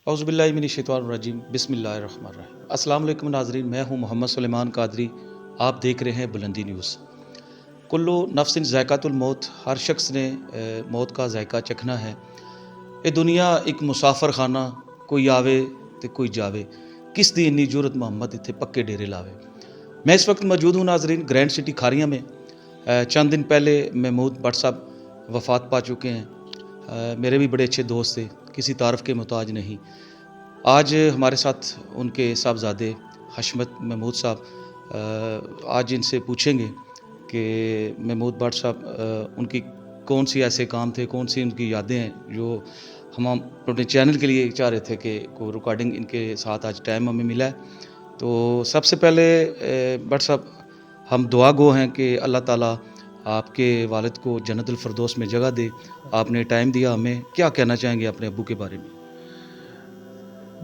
اعوذ باللہ من الشیطان الرجیم بسم اللہ الرحمن الرحیم۔ السلام علیکم ناظرین، میں ہوں محمد سلیمان قادری، آپ دیکھ رہے ہیں بلندی نیوز۔ کلو نفس ذائقۃ الموت، ہر شخص نے موت کا ذائقہ چکھنا ہے۔ یہ دنیا ایک مسافر خانہ، کوئی آوے تو کوئی جاوے، کس دی انی جرت محمد اتھے پکے ڈیرے لاوے۔ میں اس وقت موجود ہوں ناظرین گرینڈ سٹی کھاریاں میں۔ چند دن پہلے محمود بٹ صاحب وفات پا چکے ہیں۔ میرے بھی بڑے اچھے دوست تھے، کسی تعارف کے محتاج نہیں۔ آج ہمارے ساتھ ان کے صاحبزادے حشمت محمود صاحب، آج ان سے پوچھیں گے کہ محمود بٹ صاحب ان کی کون سی ایسے کام تھے، کون سی ان کی یادیں ہیں جو ہم اپنے چینل کے لیے چاہ رہے تھے کہ کوئی ریکارڈنگ ان کے ساتھ آج ٹائم ہمیں ملا ہے۔ تو سب سے پہلے بٹ صاحب ہم دعا گو ہیں کہ اللہ تعالیٰ آپ کے والد کو جنت الفردوس میں جگہ دے۔ آپ نے ٹائم دیا ہمیں، کیا کہنا چاہیں گے اپنے ابو کے بارے میں؟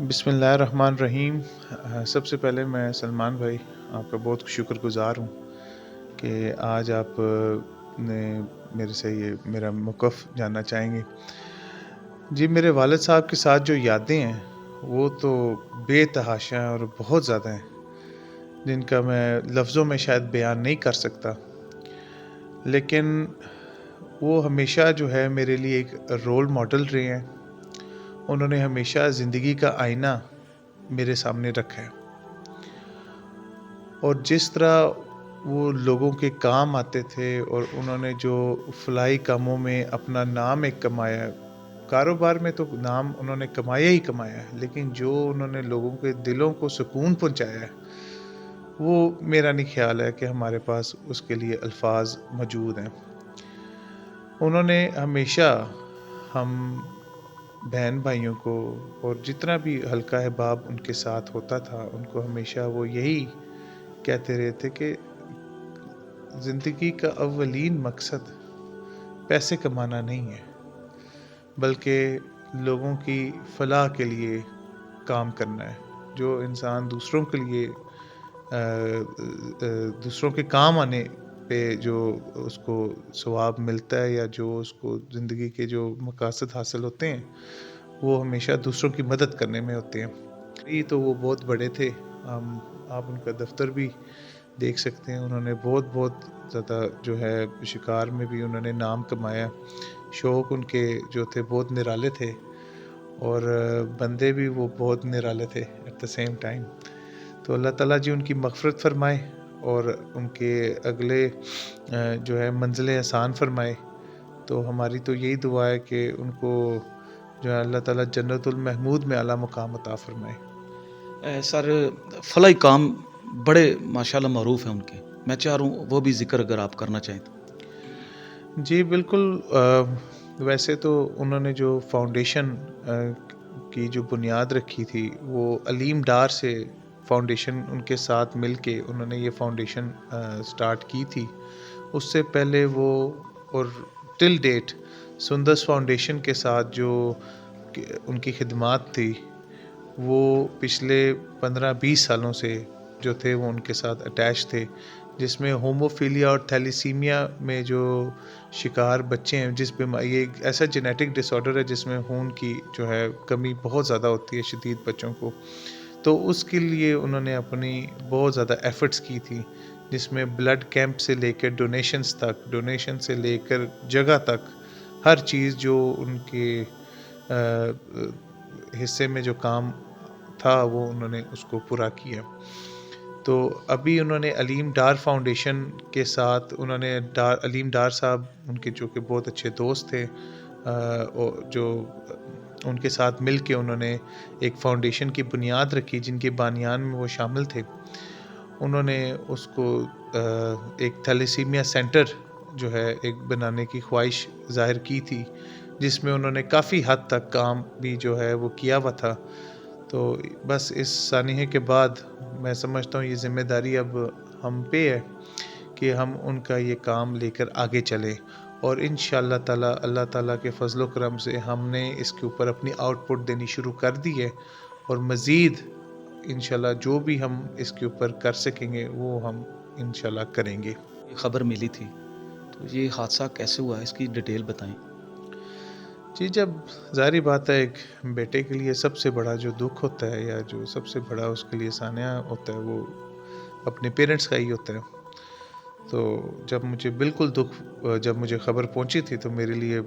بسم اللہ الرحمن الرحیم۔ سب سے پہلے میں سلمان بھائی آپ کا بہت شکر گزار ہوں کہ آج آپ نے میرے سے یہ میرا موقف جاننا چاہیں گے۔ جی، میرے والد صاحب کے ساتھ جو یادیں ہیں وہ تو بے تحاشا ہیں اور بہت زیادہ ہیں، جن کا میں لفظوں میں شاید بیان نہیں کر سکتا، لیکن وہ ہمیشہ جو ہے میرے لیے ایک رول ماڈل رہے ہیں۔ انہوں نے ہمیشہ زندگی کا آئینہ میرے سامنے رکھا ہے، اور جس طرح وہ لوگوں کے کام آتے تھے اور انہوں نے جو فلاحی کاموں میں اپنا نام ایک کمایا ہے، کاروبار میں تو نام انہوں نے کمایا ہی کمایا ہے، لیکن جو انہوں نے لوگوں کے دلوں کو سکون پہنچایا ہے، وہ میرا نہیں خیال ہے کہ ہمارے پاس اس کے لیے الفاظ موجود ہیں۔ انہوں نے ہمیشہ ہم بہن بھائیوں کو اور جتنا بھی حلقہ احباب ان کے ساتھ ہوتا تھا، ان کو ہمیشہ وہ یہی کہتے رہتے کہ زندگی کا اولین مقصد پیسے کمانا نہیں ہے، بلکہ لوگوں کی فلاح کے لیے کام کرنا ہے۔ جو انسان دوسروں کے لیے دوسروں کے کام آنے پہ جو اس کو ثواب ملتا ہے یا جو اس کو زندگی کے جو مقاصد حاصل ہوتے ہیں، وہ ہمیشہ دوسروں کی مدد کرنے میں ہوتے ہیں۔ یہ تو وہ بہت بڑے تھے، آپ ان کا دفتر بھی دیکھ سکتے ہیں۔ انہوں نے بہت زیادہ جو ہے شکار میں بھی انہوں نے نام کمایا۔ شوق ان کے جو تھے بہت نرالے تھے، اور بندے بھی وہ بہت نرالے تھے ایٹ دا سیم ٹائم۔ تو اللہ تعالیٰ جی ان کی مغفرت فرمائے اور ان کے اگلے جو ہے منزلیں آسان فرمائے۔ تو ہماری تو یہی دعا ہے کہ ان کو جو ہے اللہ تعالیٰ جنت المحمود میں اعلیٰ مقام عطا فرمائے۔ سر، فلاحی کام بڑے ماشاءاللہ معروف ہیں ان کے، میں چاہ رہا ہوں وہ بھی ذکر اگر آپ کرنا چاہیں تو۔ جی بالکل۔ ویسے تو انہوں نے جو فاؤنڈیشن کی جو بنیاد رکھی تھی، وہ علیم ڈار سے فاؤنڈیشن ان کے ساتھ مل کے انہوں نے یہ فاؤنڈیشن سٹارٹ کی تھی۔ اس سے پہلے وہ اور ٹل ڈیٹ سندس فاؤنڈیشن کے ساتھ جو ان کی خدمات تھی، وہ پچھلے 15-20 سالوں سے جو تھے وہ ان کے ساتھ اٹیچ تھے، جس میں ہوموفیلیا اور تھیلیسیمیا میں جو شکار بچے ہیں، جس یہ ایک ایسا جینیٹک ڈس آرڈر ہے جس میں خون کی جو ہے کمی بہت زیادہ ہوتی ہے شدید بچوں کو۔ تو اس کے لیے انہوں نے اپنی بہت زیادہ ایفرٹس کی تھی، جس میں بلڈ کیمپ سے لے کر ڈونیشن سے لے کر جگہ تک ہر چیز جو ان کے حصے میں جو کام تھا وہ انہوں نے اس کو پورا کیا۔ تو ابھی انہوں نے علیم ڈار فاؤنڈیشن کے ساتھ انہوں نے علیم ڈار صاحب ان کے جو کہ بہت اچھے دوست تھے، جو ان کے ساتھ مل کے انہوں نے ایک فاؤنڈیشن کی بنیاد رکھی، جن کے بانیان میں وہ شامل تھے۔ انہوں نے اس کو ایک تھیلیسیمیا سینٹر جو ہے ایک بنانے کی خواہش ظاہر کی تھی، جس میں انہوں نے کافی حد تک کام بھی جو ہے وہ کیا ہوا تھا۔ تو بس اس سانحے کے بعد میں سمجھتا ہوں یہ ذمہ داری اب ہم پہ ہے کہ ہم ان کا یہ کام لے کر آگے چلیں، اور انشاءاللہ تعالی اللہ تعالیٰ کے فضل و کرم سے ہم نے اس کے اوپر اپنی آؤٹ پٹ دینی شروع کر دی ہے، اور مزید انشاءاللہ جو بھی ہم اس کے اوپر کر سکیں گے وہ ہم انشاءاللہ کریں گے۔ یہ خبر ملی تھی، تو یہ حادثہ کیسے ہوا ہے، اس کی ڈیٹیل بتائیں۔ جی، جب ظاہری بات ہے ایک بیٹے کے لیے سب سے بڑا جو دکھ ہوتا ہے یا جو سب سے بڑا اس کے لیے سانحہ ہوتا ہے وہ اپنے پیرنٹس کا ہی ہوتا ہے۔ تو جب مجھے بالکل جب مجھے خبر پہنچی تھی تو میرے لیے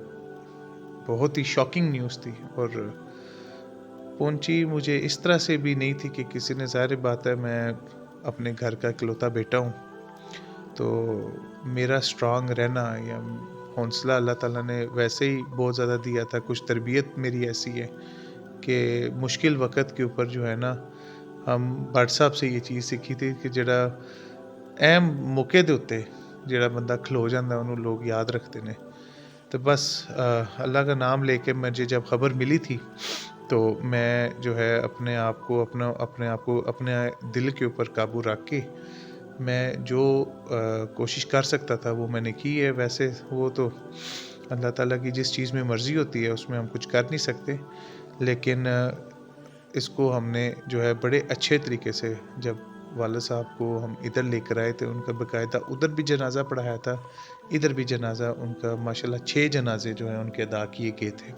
بہت ہی شاکنگ نیوز تھی، اور پہنچی مجھے اس طرح سے بھی نہیں تھی کہ کسی نے، ظاہر بات ہے میں اپنے گھر کا اکلوتا بیٹا ہوں، تو میرا اسٹرانگ رہنا یا حوصلہ اللہ تعالیٰ نے ویسے ہی بہت زیادہ دیا تھا۔ کچھ تربیت میری ایسی ہے کہ مشکل وقت کے اوپر جو ہے نا، ہم بٹ صاحب سے یہ چیز سیکھی تھی کہ جڑا اہم موقع دے ہوتے جڑا بندہ کھلو جاندہ انہوں لوگ یاد رکھتے ہیں۔ تو بس اللہ کا نام لے کے مجھے جب خبر ملی تھی تو میں جو ہے اپنے آپ کو اپنے دل کے اوپر قابو رکھ کے میں جو کوشش کر سکتا تھا وہ میں نے کی ہے۔ ویسے وہ تو اللہ تعالیٰ کی جس چیز میں مرضی ہوتی ہے اس میں ہم کچھ کر نہیں سکتے، لیکن اس کو ہم نے جو ہے بڑے اچھے طریقے سے، جب والد صاحب کو ہم ادھر لے کر آئے تھے، ان کا باقاعدہ ادھر بھی جنازہ پڑھایا تھا، ادھر بھی جنازہ ان کا ماشاءاللہ 6 جنازے جو ہیں ان کے ادا کیے گئے تھے۔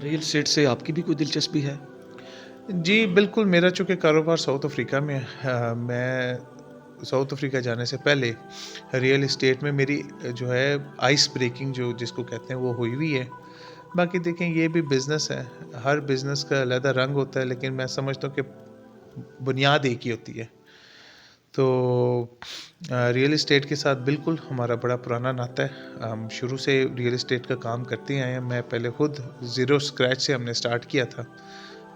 ریئل اسٹیٹ سے آپ کی بھی کوئی دلچسپی ہے؟ جی بالکل، میرا چونکہ کاروبار ساؤتھ افریقہ میں ہے، میں ساؤتھ افریقہ جانے سے پہلے ریئل اسٹیٹ میں میری جو ہے آئس بریکنگ جو جس کو کہتے ہیں وہ ہوئی ہوئی ہے۔ باقی دیکھیں یہ بھی بزنس ہے، ہر بزنس کا علیحدہ رنگ ہوتا ہے، لیکن میں سمجھتا ہوں کہ بنیاد ایک ہی ہوتی ہے۔ تو ریئل اسٹیٹ کے ساتھ بالکل ہمارا بڑا پرانا ناطہ ہے، ہم شروع سے ریئل اسٹیٹ کا کام کرتے آئے ہیں۔ میں پہلے خود زیرو اسکریچ سے ہم نے سٹارٹ کیا تھا،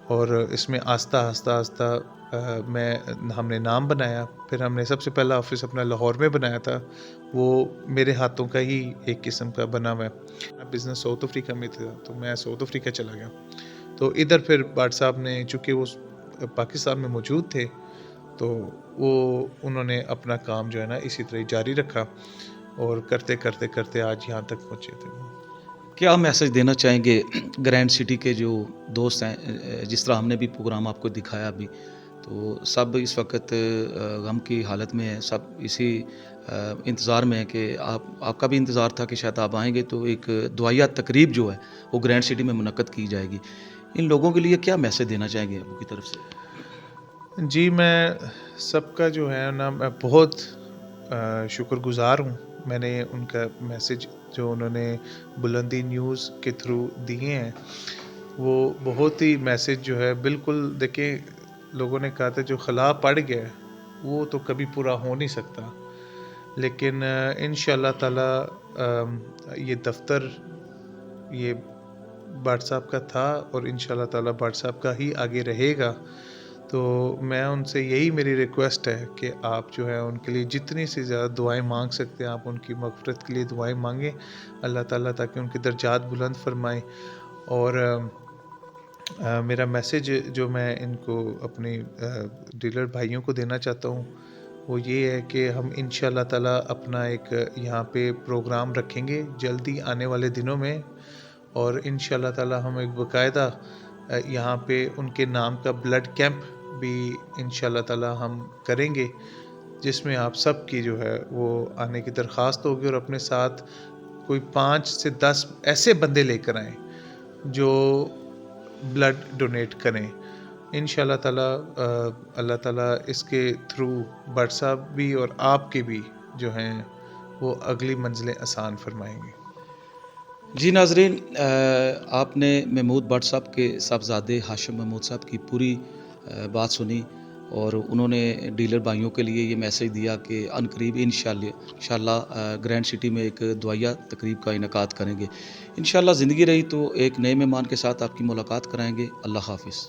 اور اس میں آہستہ آہستہ ہم نے نام بنایا۔ پھر ہم نے سب سے پہلا آفس اپنا لاہور میں بنایا تھا، وہ میرے ہاتھوں کا ہی ایک قسم کا بنا ہوا ہے۔ بزنس ساؤتھ افریقہ میں تھا تو میں ساؤتھ افریقہ چلا گیا، تو ادھر پھر بٹ صاحب نے، چونکہ وہ پاکستان میں موجود تھے، تو انہوں نے اپنا کام جو ہے نا اسی طرح جاری رکھا، اور کرتے کرتے کرتے آج یہاں تک پہنچے تھے۔ کیا میسج دینا چاہیں گے گرینڈ سٹی کے جو دوست ہیں؟ جس طرح ہم نے بھی پروگرام آپ کو دکھایا ابھی، تو سب اس وقت غم کی حالت میں ہیں، سب اسی انتظار میں ہے کہ آپ کا بھی انتظار تھا کہ شاید آپ آئیں گے تو ایک دعائیہ تقریب جو ہے وہ گرینڈ سٹی میں منعقد کی جائے گی۔ ان لوگوں کے لیے کیا میسج دینا چاہیں گے ابو کی طرف سے؟ جی میں سب کا جو ہے نا، میں بہت شکر گزار ہوں۔ میں نے ان کا میسج جو انہوں نے بلندی نیوز کے تھرو دیے ہیں، وہ بہت ہی میسج جو ہے بالکل، دیکھیں لوگوں نے کہا تھا جو خلا پڑ گیا ہے وہ تو کبھی پورا ہو نہیں سکتا، لیکن انشاءاللہ تعالی یہ دفتر یہ بٹ صاحب کا تھا، اور انشاءاللہ تعالی بٹ صاحب کا ہی آگے رہے گا۔ تو میں ان سے یہی میری ریکویسٹ ہے کہ آپ جو ہے ان کے لیے جتنی سے زیادہ دعائیں مانگ سکتے ہیں آپ ان کی مغفرت کے لیے دعائیں مانگیں اللہ تعالیٰ، تاکہ ان کے درجات بلند فرمائیں۔ اور میرا میسج جو میں ان کو اپنے ڈیلر بھائیوں کو دینا چاہتا ہوں وہ یہ ہے کہ ہم انشاءاللہ تعالیٰ اپنا ایک یہاں پہ پروگرام رکھیں گے جلدی آنے والے دنوں میں، اور انشاءاللہ تعالیٰ ہم ایک باقاعدہ یہاں پہ ان کے نام کا بلڈ کیمپ بھی انشاءاللہ تعالیٰ ہم کریں گے، جس میں آپ سب کی جو ہے وہ آنے کی درخواست ہوگی، اور اپنے ساتھ کوئی 5 سے 10 ایسے بندے لے کر آئیں جو بلڈ ڈونیٹ کریں۔ انشاءاللہ تعالیٰ اللہ تعالیٰ اس کے تھرو بٹ صاحب بھی اور آپ کے بھی جو ہیں وہ اگلی منزلیں آسان فرمائیں گے۔ جی ناظرین، آپ نے محمود بٹ صاحب کے صاحبزادے ہاشم محمود صاحب کی پوری بات سنی، اور انہوں نے ڈیلر بھائیوں کے لیے یہ میسج دیا کہ عنقریب انشاءاللہ گرینڈ سٹی میں ایک دعائیہ تقریب کا انعقاد کریں گے۔ انشاءاللہ زندگی رہی تو ایک نئے مہمان کے ساتھ آپ کی ملاقات کرائیں گے۔ اللہ حافظ۔